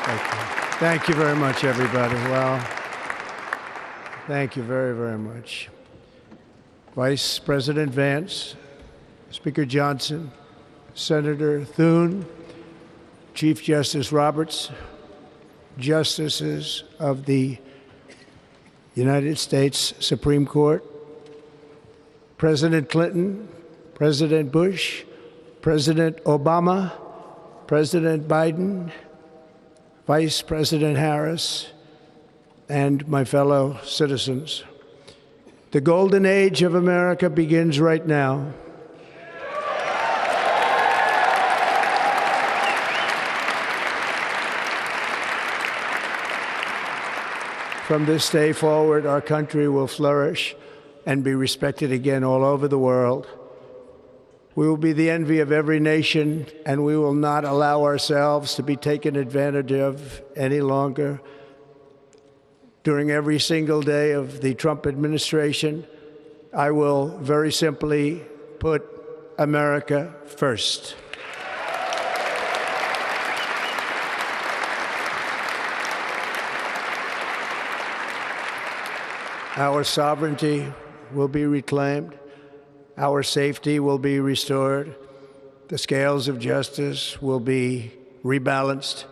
Thank you. Thank you very much, everybody. Well, thank you very, very much. Vice President Vance, Speaker Johnson, Senator Thune, Chief Justice Roberts, Justices of the United States Supreme Court, President Clinton, President Bush, President Obama, President Biden, Vice President Harris, and my fellow citizens. The golden age of America begins right now. From this day forward, our country will flourish and be respected again all over the world. We will be the envy of every nation, and we will not allow ourselves to be taken advantage of any longer. During every single day of the Trump administration, I will very simply put America first. Our sovereignty will be reclaimed. Our safety will be restored. The scales of justice will be rebalanced.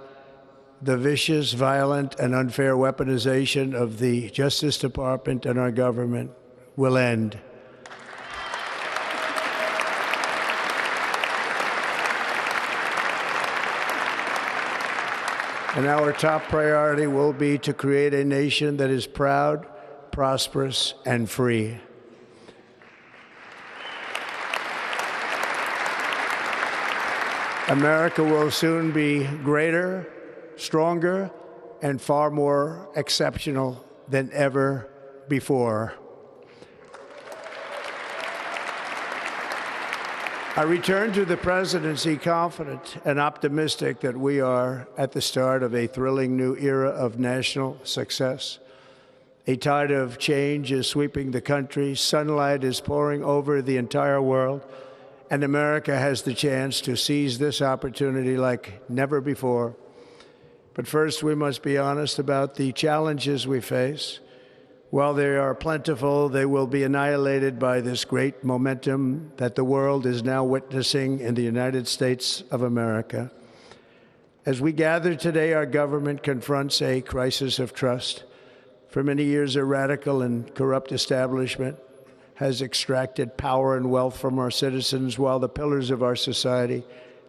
The vicious, violent, and unfair weaponization of the Justice Department and our government will end. And our top priority will be to create a nation that is proud, prosperous, and free. America will soon be greater, stronger, and far more exceptional than ever before. I return to the presidency confident and optimistic that we are at the start of a thrilling new era of national success. A tide of change is sweeping the country, sunlight is pouring over the entire world, and America has the chance to seize this opportunity like never before. But first, we must be honest about the challenges we face. While they are plentiful, they will be annihilated by this great momentum that the world is now witnessing in the United States of America. As we gather today, our government confronts a crisis of trust. For many years, a radical and corrupt establishment has extracted power and wealth from our citizens while the pillars of our society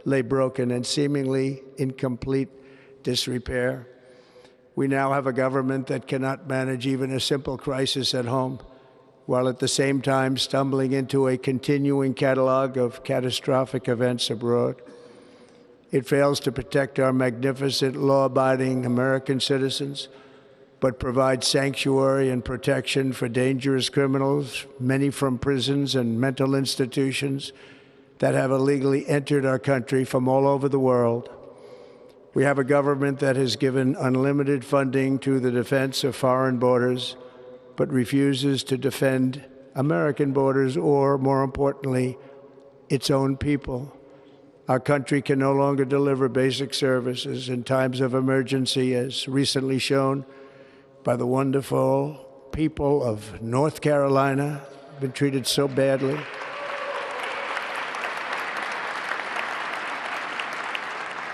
lay broken and seemingly in complete disrepair. We now have a government that cannot manage even a simple crisis at home, while at the same time stumbling into a continuing catalog of catastrophic events abroad. It fails to protect our magnificent, law-abiding American citizens, but provides sanctuary and protection for dangerous criminals, many from prisons and mental institutions that have illegally entered our country from all over the world. We have a government that has given unlimited funding to the defense of foreign borders, but refuses to defend American borders or, more importantly, its own people. Our country can no longer deliver basic services in times of emergency, as recently shown by the wonderful people of North Carolina, been treated so badly.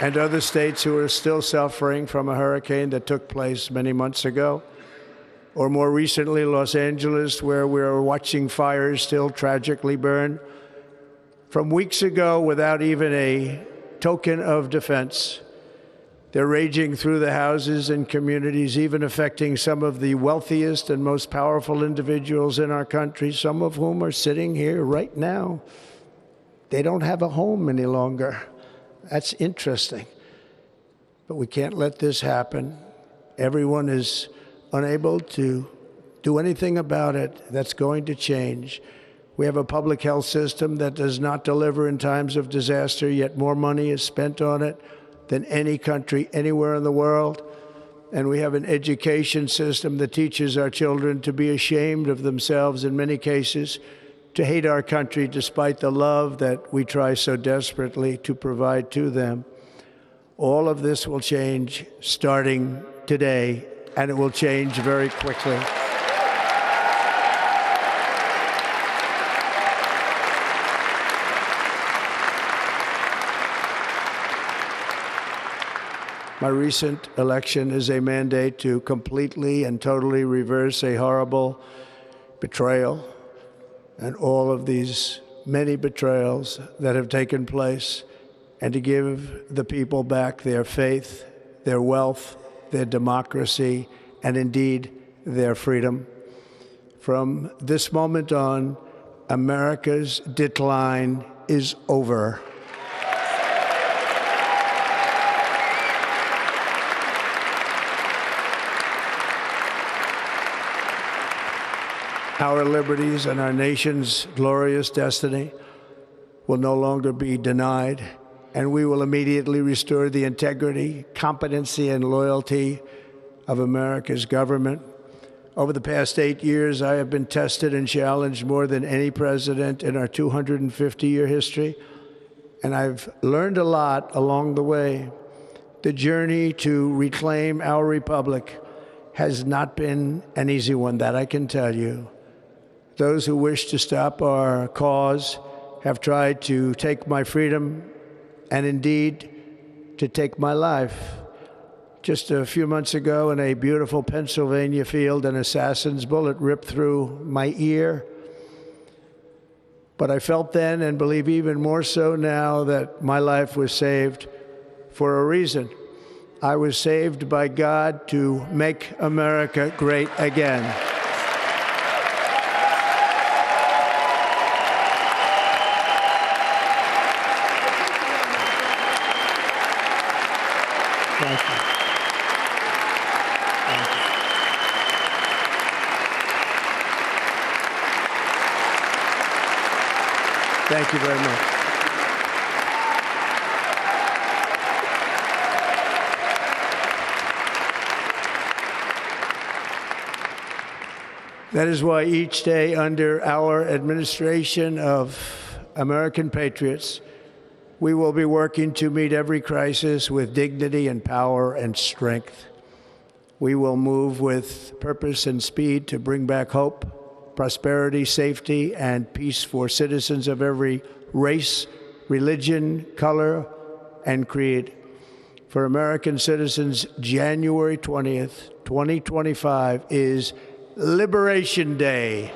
And other states who are still suffering from a hurricane that took place many months ago. Or more recently, Los Angeles, where we are watching fires still tragically burn from weeks ago without even a token of defense. They're raging through the houses and communities, even affecting some of the wealthiest and most powerful individuals in our country, some of whom are sitting here right now. They don't have a home any longer. That's interesting. But we can't let this happen. Everyone is unable to do anything about it. That's going to change. We have a public health system that does not deliver in times of disaster, yet more money is spent on it than any country anywhere in the world. And we have an education system that teaches our children to be ashamed of themselves in many cases, to hate our country despite the love that we try so desperately to provide to them. All of this will change starting today, and it will change very quickly. My recent election is a mandate to completely and totally reverse a horrible betrayal and all of these many betrayals that have taken place, and to give the people back their faith, their wealth, their democracy, and indeed their freedom. From this moment on, America's decline is over. Our liberties and our nation's glorious destiny will no longer be denied, and we will immediately restore the integrity, competency, and loyalty of America's government. Over the past 8 years, I have been tested and challenged more than any president in our 250-year history, and I've learned a lot along the way. The journey to reclaim our republic has not been an easy one, that I can tell you. Those who wish to stop our cause have tried to take my freedom and indeed to take my life. Just a few months ago in a beautiful Pennsylvania field, an assassin's bullet ripped through my ear. But I felt then, and believe even more so now, that my life was saved for a reason. I was saved by God to make America great again. Thank you. Thank you. Thank you very much. That is why each day under our administration of American patriots, we will be working to meet every crisis with dignity and power and strength. We will move with purpose and speed to bring back hope, prosperity, safety, and peace for citizens of every race, religion, color, and creed. For American citizens, January 20th, 2025 is Liberation Day.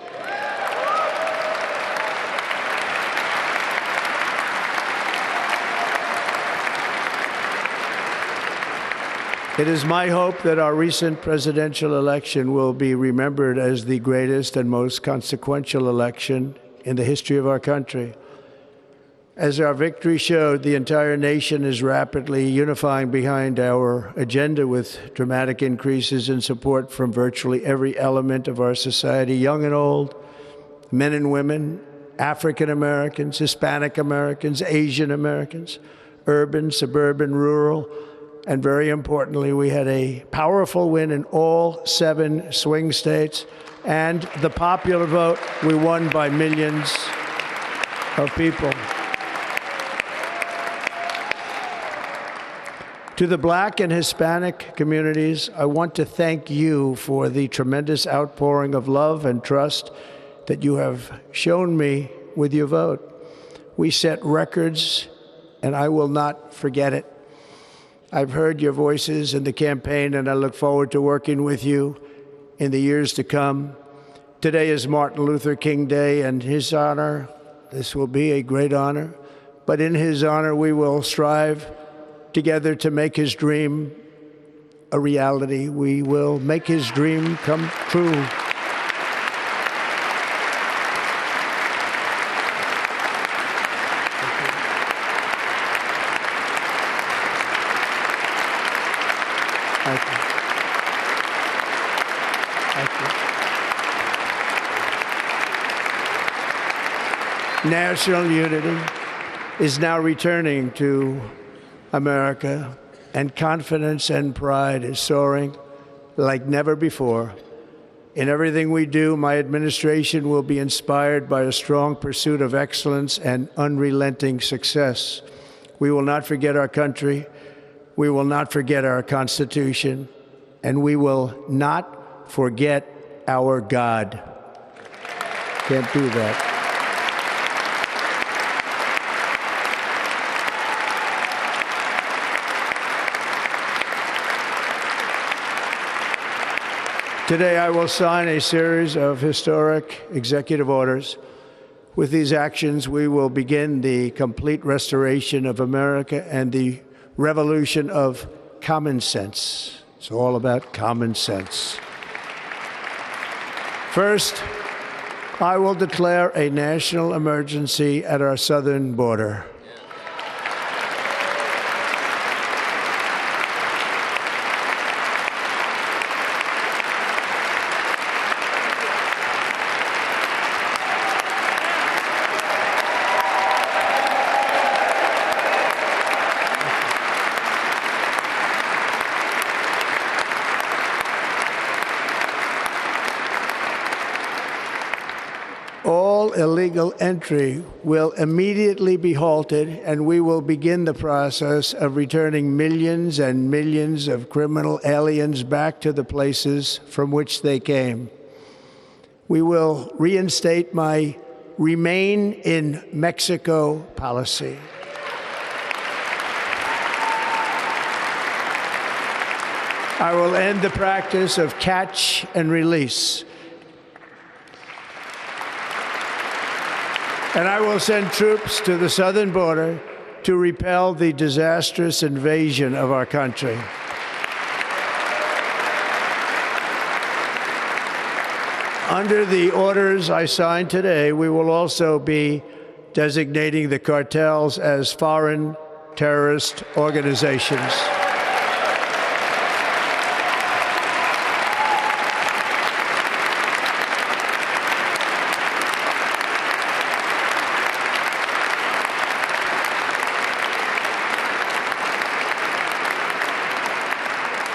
It is my hope that our recent presidential election will be remembered as the greatest and most consequential election in the history of our country. As our victory showed, the entire nation is rapidly unifying behind our agenda with dramatic increases in support from virtually every element of our society, young and old, men and women, African Americans, Hispanic Americans, Asian Americans, urban, suburban, rural. And very importantly, we had a powerful win in all 7 swing states. And the popular vote, we won by millions of people. To the Black and Hispanic communities, I want to thank you for the tremendous outpouring of love and trust that you have shown me with your vote. We set records, and I will not forget it. I've heard your voices in the campaign, and I look forward to working with you in the years to come. Today is Martin Luther King Day, and his honor, this will be a great honor, but in his honor, we will strive together to make his dream a reality. We will make his dream come true. Thank you. Thank you. National unity is now returning to America, and confidence and pride is soaring like never before. In everything we do, my administration will be inspired by a strong pursuit of excellence and unrelenting success. We will not forget our country. We will not forget our Constitution, and we will not forget our God. Can't do that. Today, I will sign a series of historic executive orders. With these actions, we will begin the complete restoration of America and the revolution of common sense. It's all about common sense. First, I will declare a national emergency at our southern border. All illegal entry will immediately be halted, and we will begin the process of returning millions and millions of criminal aliens back to the places from which they came. We will reinstate my Remain in Mexico policy. I will end the practice of catch and release. And I will send troops to the southern border to repel the disastrous invasion of our country. Under the orders I signed today, we will also be designating the cartels as foreign terrorist organizations.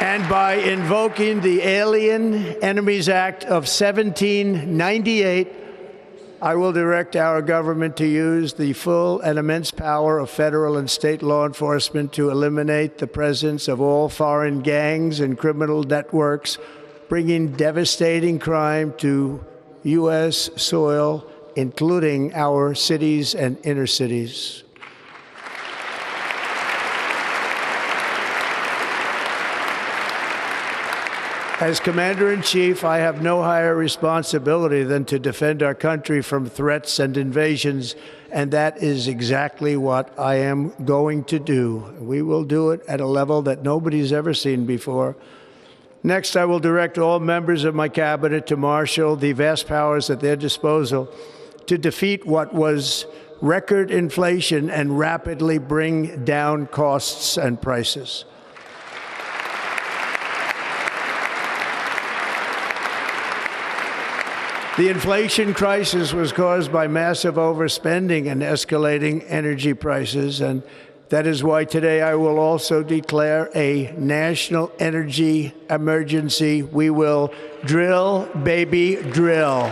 And by invoking the Alien Enemies Act of 1798, I will direct our government to use the full and immense power of federal and state law enforcement to eliminate the presence of all foreign gangs and criminal networks, bringing devastating crime to U.S. soil, including our cities and inner cities. As Commander-in-Chief, I have no higher responsibility than to defend our country from threats and invasions, and that is exactly what I am going to do. We will do it at a level that nobody's ever seen before. Next, I will direct all members of my cabinet to marshal the vast powers at their disposal to defeat what was record inflation and rapidly bring down costs and prices. The inflation crisis was caused by massive overspending and escalating energy prices, and that is why today I will also declare a national energy emergency. We will drill, baby, drill.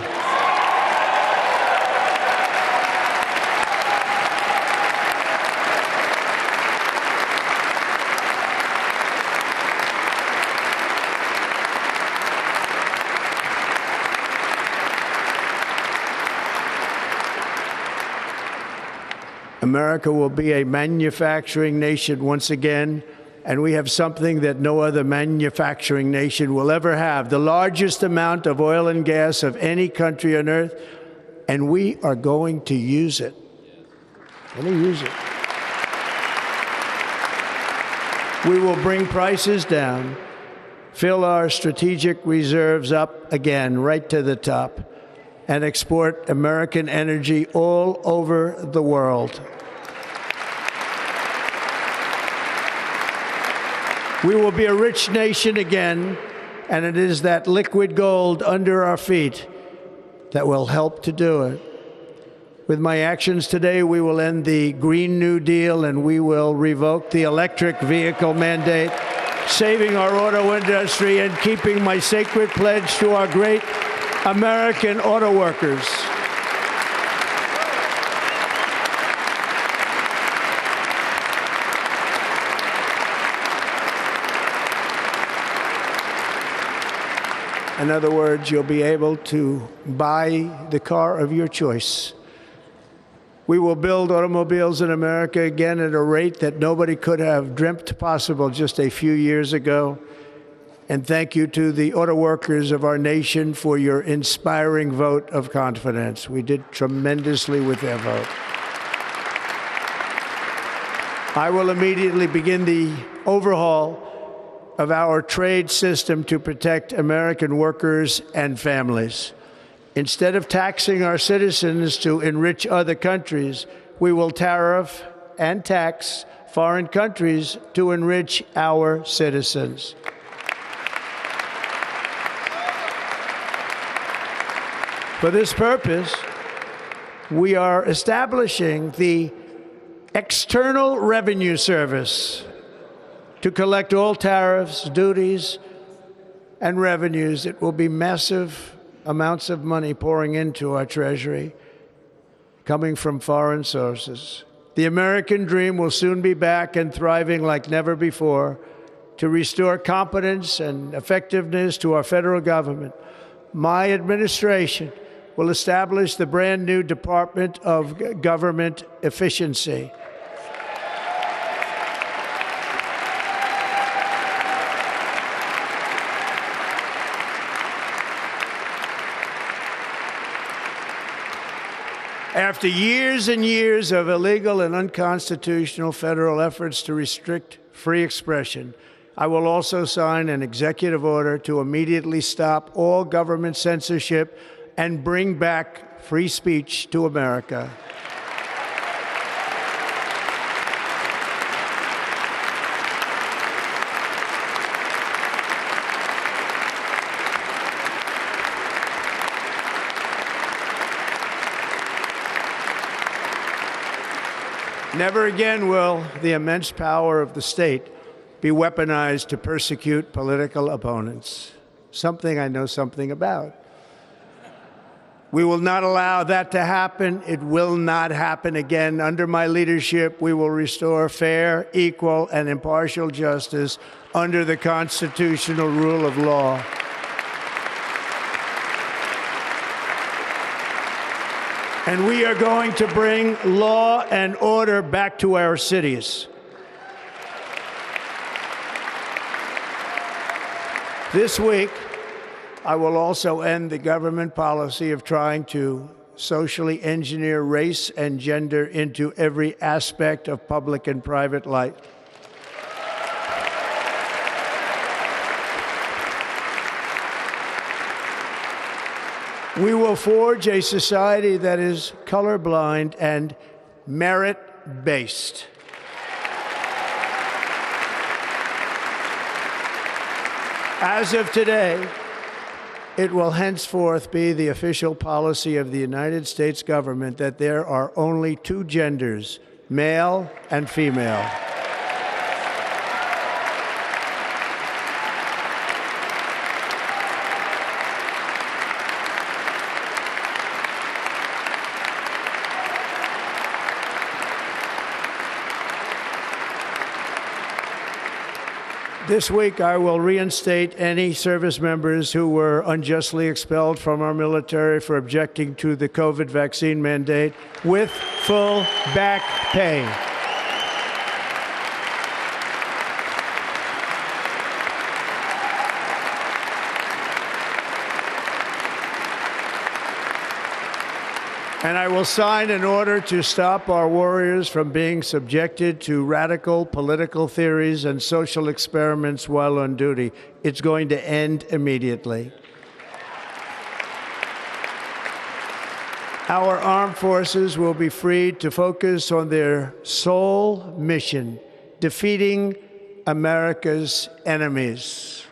America will be a manufacturing nation once again, and we have something that no other manufacturing nation will ever have, the largest amount of oil and gas of any country on earth, and we are going to use it. We will bring prices down, fill our strategic reserves up again, right to the top, and export American energy all over the world. We will be a rich nation again, and it is that liquid gold under our feet that will help to do it. With my actions today, we will end the Green New Deal, and we will revoke the electric vehicle mandate, saving our auto industry and keeping my sacred pledge to our great American auto workers. In other words, you'll be able to buy the car of your choice. We will build automobiles in America again at a rate that nobody could have dreamt possible just a few years ago. And thank you to the auto workers of our nation for your inspiring vote of confidence. We did tremendously with their vote. I will immediately begin the overhaul of our trade system to protect American workers and families. Instead of taxing our citizens to enrich other countries, we will tariff and tax foreign countries to enrich our citizens. For this purpose, we are establishing the External Revenue Service to collect all tariffs, duties, and revenues. It will be massive amounts of money pouring into our Treasury, coming from foreign sources. The American dream will soon be back and thriving like never before to restore competence and effectiveness to our federal government. My administration will establish the brand new Department of Government Efficiency. After years and years of illegal and unconstitutional federal efforts to restrict free expression, I will also sign an executive order to immediately stop all government censorship and bring back free speech to America. Never again will the immense power of the state be weaponized to persecute political opponents, something I know something about. We will not allow that to happen. It will not happen again. Under my leadership, we will restore fair, equal, and impartial justice under the constitutional rule of law. And we are going to bring law and order back to our cities. This week, I will also end the government policy of trying to socially engineer race and gender into every aspect of public and private life. We will forge a society that is colorblind and merit-based. As of today, it will henceforth be the official policy of the United States government that there are only two genders, male and female. This week, I will reinstate any service members who were unjustly expelled from our military for objecting to the COVID vaccine mandate with full back pay. And I will sign an order to stop our warriors from being subjected to radical political theories and social experiments while on duty. It's going to end immediately. Our armed forces will be freed to focus on their sole mission, defeating America's enemies.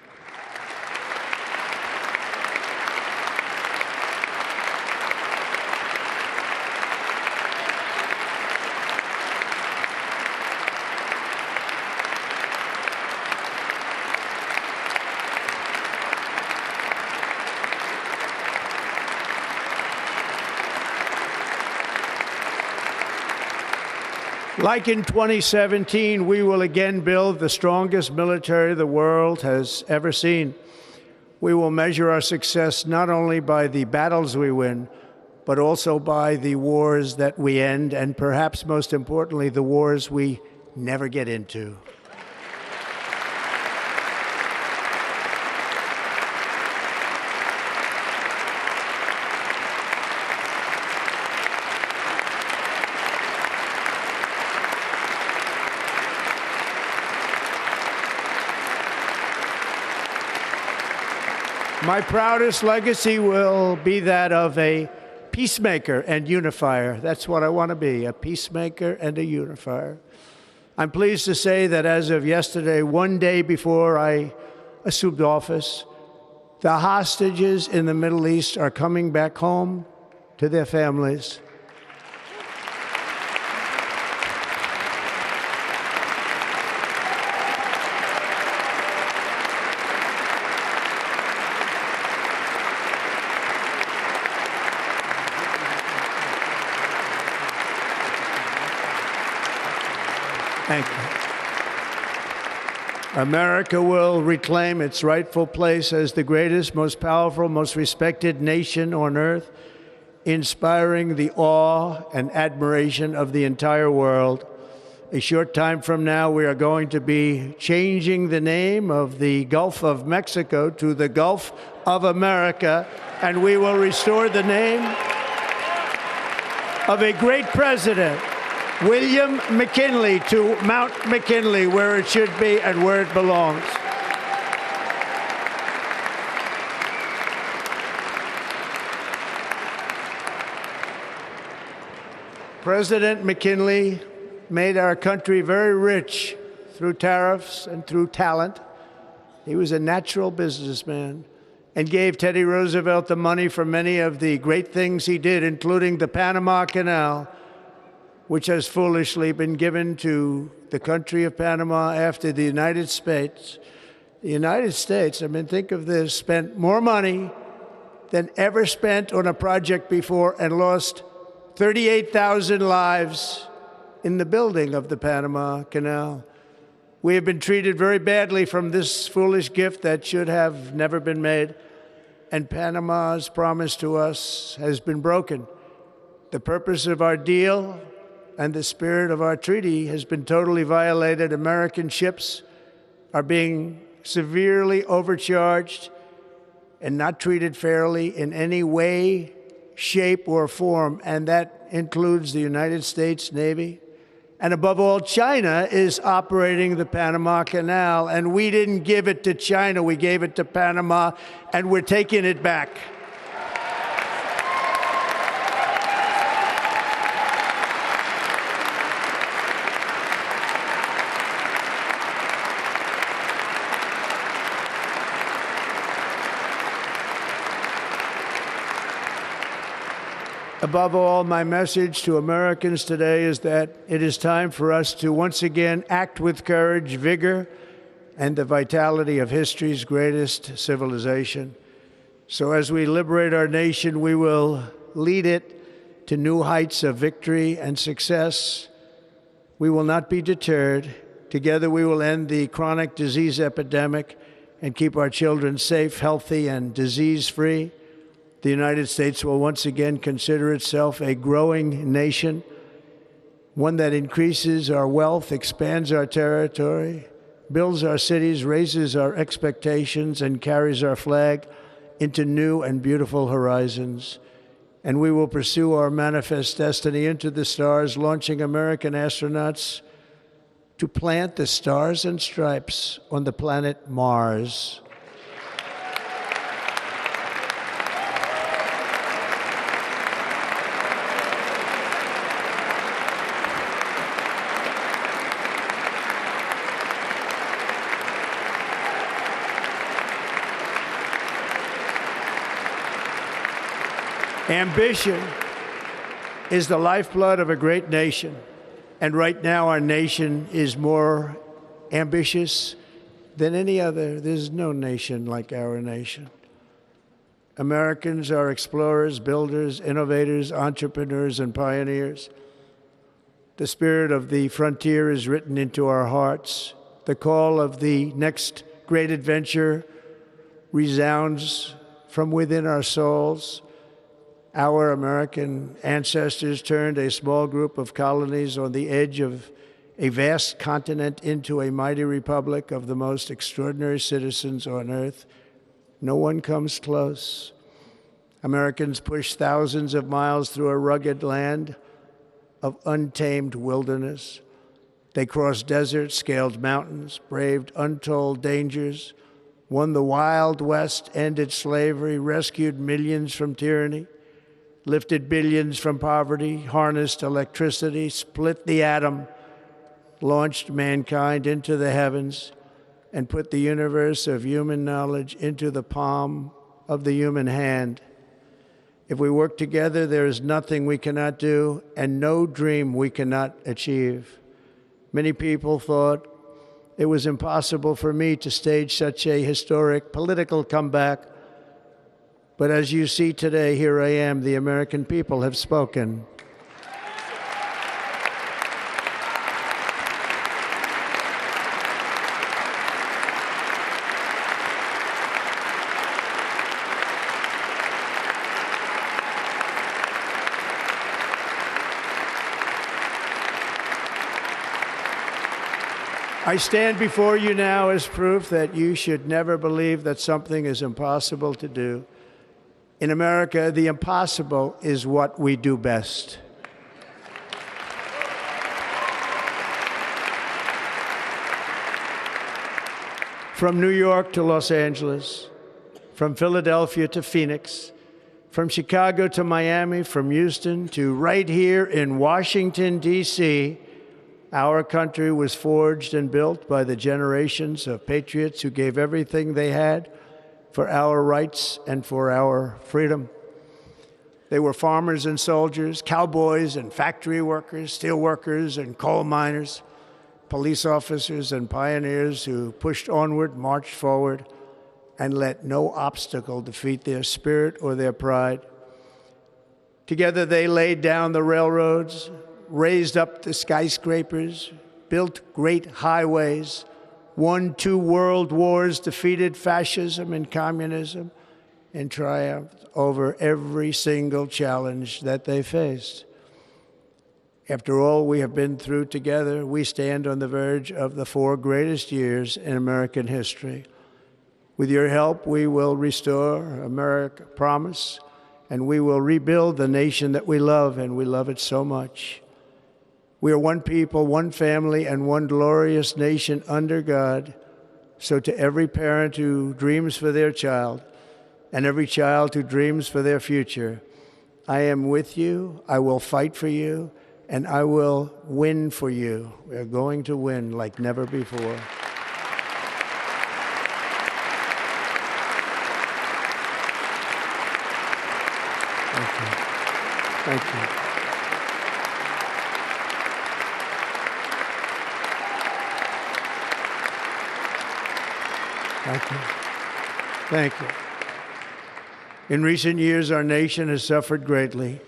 Like in 2017, we will again build the strongest military the world has ever seen. We will measure our success not only by the battles we win, but also by the wars that we end, and perhaps most importantly, the wars we never get into. My proudest legacy will be that of a peacemaker and unifier. That's what I want to be, a peacemaker and a unifier. I'm pleased to say that as of yesterday, one day before I assumed office, the hostages in the Middle East are coming back home to their families. Thank you. America will reclaim its rightful place as the greatest, most powerful, most respected nation on earth, inspiring the awe and admiration of the entire world. A short time from now, we are going to be changing the name of the Gulf of Mexico to the Gulf of America, and we will restore the name of a great president, William McKinley, to Mount McKinley, where it should be and where it belongs. President McKinley made our country very rich through tariffs and through talent. He was a natural businessman and gave Teddy Roosevelt the money for many of the great things he did, including the Panama Canal, which has foolishly been given to the country of Panama after the United States. The United States, I mean, think of this, spent more money than ever spent on a project before and lost 38,000 lives in the building of the Panama Canal. We have been treated very badly from this foolish gift that should have never been made, and Panama's promise to us has been broken. The purpose of our deal and the spirit of our treaty has been totally violated. American ships are being severely overcharged and not treated fairly in any way, shape, or form, and that includes the United States Navy. And above all, China is operating the Panama Canal, and we didn't give it to China, we gave it to Panama, and we're taking it back. Above all, my message to Americans today is that it is time for us to once again act with courage, vigor, and the vitality of history's greatest civilization. So as we liberate our nation, we will lead it to new heights of victory and success. We will not be deterred. Together we will end the chronic disease epidemic and keep our children safe, healthy, and disease-free. The United States will once again consider itself a growing nation, one that increases our wealth, expands our territory, builds our cities, raises our expectations, and carries our flag into new and beautiful horizons. And we will pursue our manifest destiny into the stars, launching American astronauts to plant the stars and stripes on the planet Mars. Ambition is the lifeblood of a great nation, and right now our nation is more ambitious than any other. There's no nation like our nation. Americans are explorers, builders, innovators, entrepreneurs, and pioneers. The spirit of the frontier is written into our hearts. The call of the next great adventure resounds from within our souls. Our American ancestors turned a small group of colonies on the edge of a vast continent into a mighty republic of the most extraordinary citizens on earth. No one comes close. Americans pushed thousands of miles through a rugged land of untamed wilderness. They crossed deserts, scaled mountains, braved untold dangers, won the Wild West, ended slavery, rescued millions from tyranny, lifted billions from poverty, harnessed electricity, split the atom, launched mankind into the heavens, and put the universe of human knowledge into the palm of the human hand. If we work together, there is nothing we cannot do and no dream we cannot achieve. Many people thought it was impossible for me to stage such a historic political comeback. But as you see today, here I am. The American people have spoken. I stand before you now as proof that you should never believe that something is impossible to do. In America, the impossible is what we do best. From New York to Los Angeles, from Philadelphia to Phoenix, from Chicago to Miami, from Houston to right here in Washington, D.C., our country was forged and built by the generations of patriots who gave everything they had for our rights and for our freedom. They were farmers and soldiers, cowboys and factory workers, steel workers and coal miners, police officers and pioneers who pushed onward, marched forward, and let no obstacle defeat their spirit or their pride. Together they laid down the railroads, raised up the skyscrapers, built great highways, won 2 world wars, defeated fascism and communism, and triumphed over every single challenge that they faced. After all we have been through together, we stand on the verge of the 4 greatest years in American history. With your help, we will restore America, promise, and we will rebuild the nation that we love, and we love it so much. We are one people, one family, and one glorious nation under God. So to every parent who dreams for their child and every child who dreams for their future, I am with you, I will fight for you, and I will win for you. We are going to win like never before. Thank you. Thank you. Thank you. Thank you. In recent years, our nation has suffered greatly,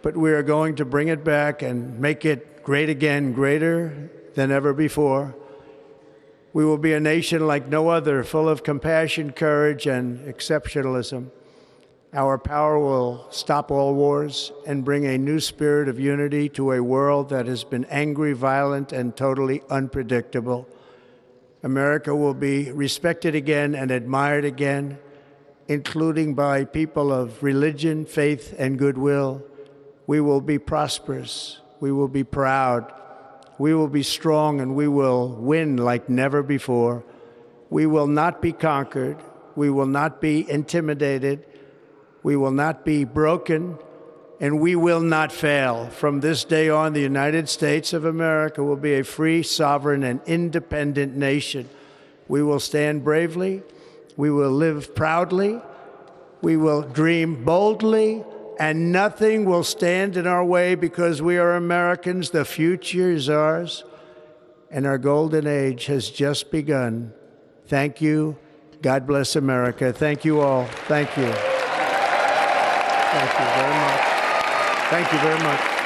but we are going to bring it back and make it great again, greater than ever before. We will be a nation like no other, full of compassion, courage, and exceptionalism. Our power will stop all wars and bring a new spirit of unity to a world that has been angry, violent, and totally unpredictable. America will be respected again and admired again, including by people of religion, faith, and goodwill. We will be prosperous. We will be proud. We will be strong, and we will win like never before. We will not be conquered. We will not be intimidated. We will not be broken, and we will not fail. From this day on, the United States of America will be a free, sovereign, and independent nation. We will stand bravely. We will live proudly. We will dream boldly, and nothing will stand in our way because we are Americans. The future is ours, and our golden age has just begun. Thank you. God bless America. Thank you all. Thank you. Thank you very much. Thank you very much.